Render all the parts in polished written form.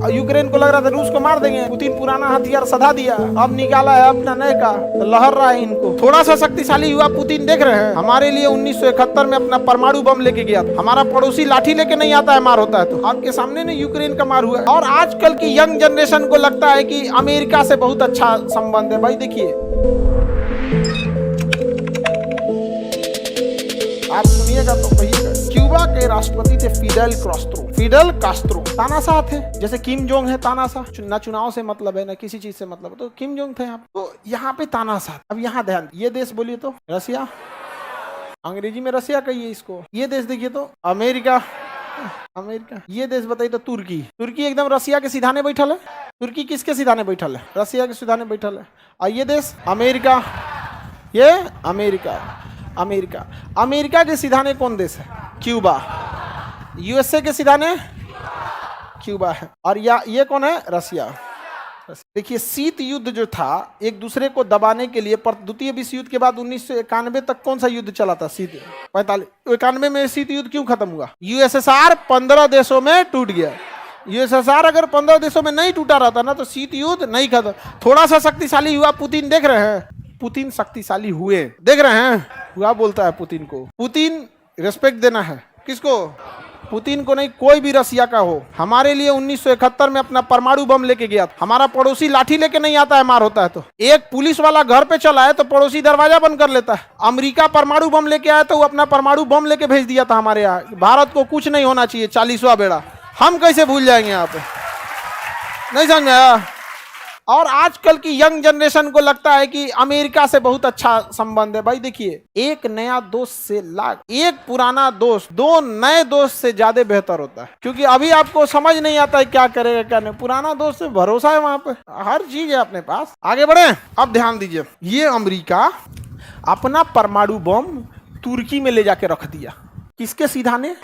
Ukraine को लग रहा था रूस को मार देंगे, पुतिन पुराना हथियार सधा दिया, अब निकाला है अपना नए का, तो लहर रहा है इनको। थोड़ा सा शक्तिशाली हुआ पुतिन, देख रहे हैं हमारे लिए 1971 में अपना परमाणु बम लेके गया था। हमारा पड़ोसी लाठी लेके नहीं आता है, मार होता है तो आपके सामने ने यूक्रेन का मार हुआ है। और आजकल की यंग जनरेशन को लगता है कि अमेरिका से बहुत अच्छा संबंध है। भाई देखिए, आप सुनिएगा तो कहिएगा। क्यूबा के राष्ट्रपति थे फिडेल कास्त्रो। तानाशाह थे, जैसे किम जोंग है तानाशाह, ना चुनाव से मतलब है ना किसी चीज से मतलब है, तो किम जोंग थे यहाँ। तो यहाँ पे तानाशाह। अब यहाँ ध्यान, ये देश बोलिए तो रसिया, अंग्रेजी में रसिया कहिए इसको। ये देश देखिए तो अमेरिका। ये देश बताइए तो तुर्की एकदम रसिया के सीधाने बैठल है। तुर्की किसके सीधाने बैठल है? रसिया के सीधाने बैठल है। और ये देश अमेरिका, ये अमेरिका के सीधाने कौन देश है? क्यूबा। यूएसए के सीधाने क्यूबा है। और ये कौन है? रसिया। देखिए, शीत युद्ध जो था एक दूसरे को दबाने के लिए, द्वितीय विश्व युद्ध के बाद 1991 तक कौन सा युद्ध चला था? 91 में शीत युद्ध क्यों खत्म हुआ? यूएसएसआर 15 देशों में टूट गया। यूएसएसआर अगर 15 देशों में नहीं टूटा रहता ना तो शीत युद्ध नहीं खत्म। थोड़ा सा शक्तिशाली हुआ पुतिन, देख रहे हैं पुतिन शक्तिशाली हुए, देख रहे हैं हुआ बोलता है पुतिन को। पुतिन रिस्पेक्ट देना है किसको? पुतिन को नहीं, कोई भी रसिया का हो। हमारे लिए 1971 में अपना परमाणु बम लेके गया था। हमारा पड़ोसी लाठी लेके नहीं आता है, मार होता है तो। एक पुलिस वाला घर पे चला है तो पड़ोसी दरवाजा बंद कर लेता है। अमेरिका परमाणु बम लेके आया तो वो अपना परमाणु बम लेके भेज दिया था हमारे यहाँ। भारत को कुछ नहीं होना चाहिए, 40वां बेड़ा हम कैसे भूल जाएंगे? यहाँ पे नहीं समझ में आया। और आजकल की यंग जनरेशन को लगता है कि अमेरिका से बहुत अच्छा संबंध है। भाई देखिए, एक नया दोस्त से एक पुराना दोस्त 2 नए दोस्त से ज्यादा बेहतर होता है। क्योंकि अभी आपको समझ नहीं आता है क्या करेगा क्या नहीं। पुराना दोस्त से भरोसा है, वहां पे हर चीज है अपने पास। आगे बढ़े, अब ध्यान दीजिए। ये अमेरिका अपना परमाणु बम तुर्की में ले जाके रख दिया। किसके सीधाने?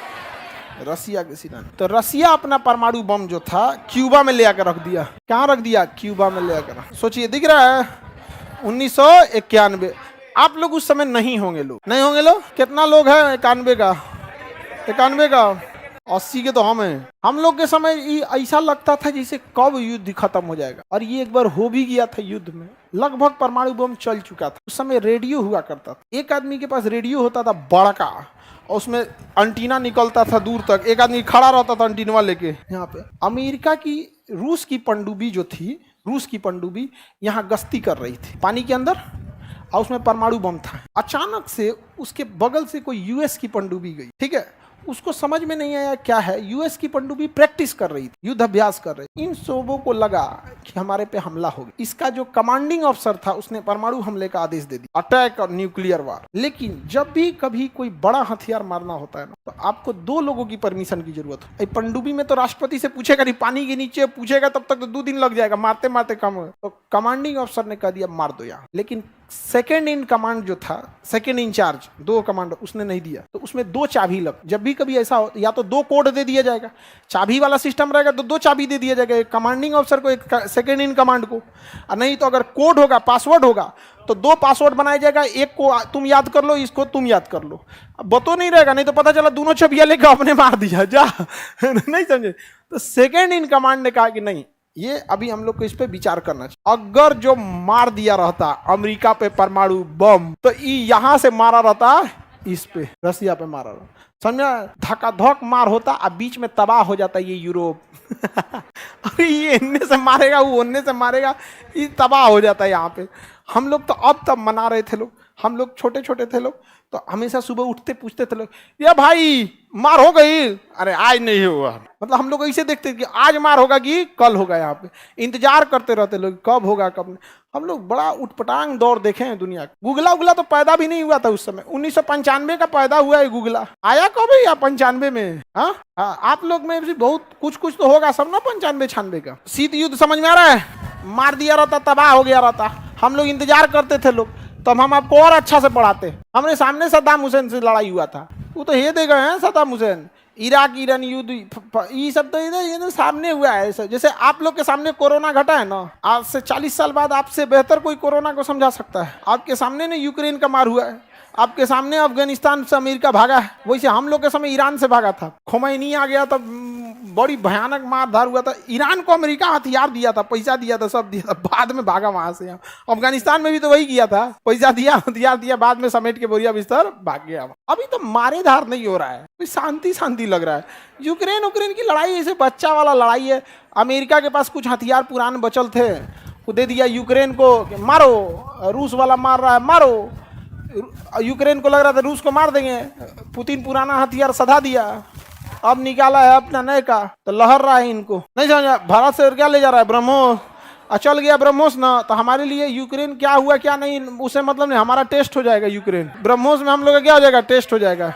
रसिया के सीधाने। तो रसिया अपना परमाणु बम जो था क्यूबा में ले आकर रख दिया। कहाँ रख दिया? क्यूबा में ले आकर। सोचिए, दिख रहा है 1991। आप लोग उस समय नहीं होंगे लोग। कितना लोग हैं? 91 का 80 के तो हम हैं। हम लोग के समय ऐसा लगता था जैसे कब युद्ध खत्म हो जाएगा, और ये एक बार हो भी गया था। युद्ध में लगभग परमाणु बम चल चुका था। उस समय रेडियो हुआ करता था। एक आदमी के पास रेडियो होता था बड़ा, और उसमें एंटीना निकलता था दूर तक। एक आदमी खड़ा रहता था एंटीना लेके। यहाँ पे अमेरिका की रूस की पनडुब्बी यहाँ गश्ती कर रही थी पानी के अंदर, और उसमें परमाणु बम था। अचानक से उसके बगल से कोई यूएस की पनडुब्बी गई, ठीक है। उसको समझ में नहीं आया क्या है। यूएस की पनडुब्बी प्रैक्टिस कर रही थी, युद्ध अभ्यास कर रही। इन सबों को लगा कि हमारे पे हमला हो गया। इसका जो कमांडिंग अफसर था उसने परमाणु हमले का आदेश दे दिया, अटैक और न्यूक्लियर वार। लेकिन जब भी कभी कोई बड़ा हथियार मारना होता है ना, तो आपको 2 लोगों की परमिशन की जरूरत है। पनडुब्बी में तो राष्ट्रपति से पूछेगा नहीं, पानी के नीचे पूछेगा तब तक तो 2 दिन लग जाएगा, मारते मारते कम हो। तो कमांडिंग अफसर ने कह दिया मार दो यहाँ। लेकिन सेकेंड इन कमांड जो था, सेकेंड इन चार्ज, 2 कमांडर, उसने नहीं दिया। तो उसमें 2 चाबी लग। जब भी कभी ऐसा हो, या तो 2 कोड दे दिया जाएगा, चाबी वाला सिस्टम रहेगा तो 2 चाबी दे दिया जाएगा, एक कमांडिंग अफसर को, एक सेकेंड इन कमांड को। और नहीं तो अगर कोड होगा, पासवर्ड होगा, तो 2 पासवर्ड बनाया जाएगा। एक को तुम याद कर लो, इसको तुम याद कर लो। बतो नहीं रहेगा, नहीं तो पता चला दोनों छबिया लेकर अपने मार दिया जा नहीं समझे। तो सेकेंड इन कमांड ने कहा कि नहीं, ये अभी हम लोग को इस पे विचार करना चाहिए। अगर जो मार दिया रहता अमेरिका पे परमाणु बम, तो यहां से मारा रहता इस पे, रसिया पे मारा रहता, समझा। धकाधक मार होता, अब बीच में तबाह हो जाता ये यूरोप अभी ये इनने से मारेगा, वो उनने से मारेगा, ये तबाह हो जाता है यहाँ पे। हम लोग तो अब तब मना रहे थे लोग। हम लोग छोटे छोटे थे लोग, तो हमेशा सुबह उठते पूछते थे लोग, या भाई मार हो गई? अरे आज नहीं हुआ। मतलब हम लोग ऐसे देखते कि आज मार होगा कि कल होगा। यहाँ पे इंतजार करते रहते लोग, कब होगा कब नहीं। हम लोग बड़ा उठपटांग दौर देखे हैं दुनिया का। गूगला तो पैदा भी नहीं हुआ था उस समय। 1995 का पैदा हुआ है गूगला। आया कब है? 95 में। हाँ, आप लोग में भी बहुत कुछ तो होगा सब ना, 95-96 का। शीत युद्ध समझ में आ रहा है? मार दिया रहता, तबाह हो गया रहता। हम लोग इंतजार करते थे लोग, तो हम आपको और अच्छा से पढ़ाते। हमने सामने सद्दाम हुसैन से लड़ाई हुआ था, वो तो ये दे गए हैं सद्दाम हुसैन। इराक ईरान युद्ध, ये सब तो ये सामने हुआ है। जैसे आप लोग के सामने कोरोना घटा है ना, आज से 40 साल बाद आपसे बेहतर कोई कोरोना को समझा सकता है। आपके सामने ने यूक्रेन का मार हुआ है, आपके सामने अफगानिस्तान से अमेरिका भागा है, वैसे हम लोग के समय ईरान से भागा था। खोमैनी आ गया तब बड़ी भयानक मारधार हुआ था। ईरान को अमेरिका हथियार दिया था, पैसा दिया था, सब दिया था, बाद में भागा वहां से। अफगानिस्तान में भी तो वही किया था, पैसा दिया, हथियार दिया, बाद में समेट के बोरिया बिस्तर भाग गया। अभी तो मारेधार नहीं हो रहा है, शांति शांति लग रहा है। यूक्रेन उक्रेन की लड़ाई ऐसे बच्चा वाला लड़ाई है। अमेरिका के पास कुछ हथियार पुराने बचल थे, वो दे दिया यूक्रेन को, मारो। रूस वाला मार रहा है, मारो। यूक्रेन को लग रहा था रूस को मार देंगे, पुतिन पुराना हथियार सधा दिया, अब निकाला है अपना नए का, तो लहर रहा है इनको। नहीं समझा, भारत से क्या ले जा रहा है, ब्रह्मोस। चल गया ब्रह्मोस ना, तो हमारे लिए यूक्रेन क्या हुआ क्या नहीं उसे मतलब नहीं, हमारा टेस्ट हो जाएगा। यूक्रेन ब्रह्मोस में हम लोग का क्या हो जाएगा, टेस्ट हो जाएगा।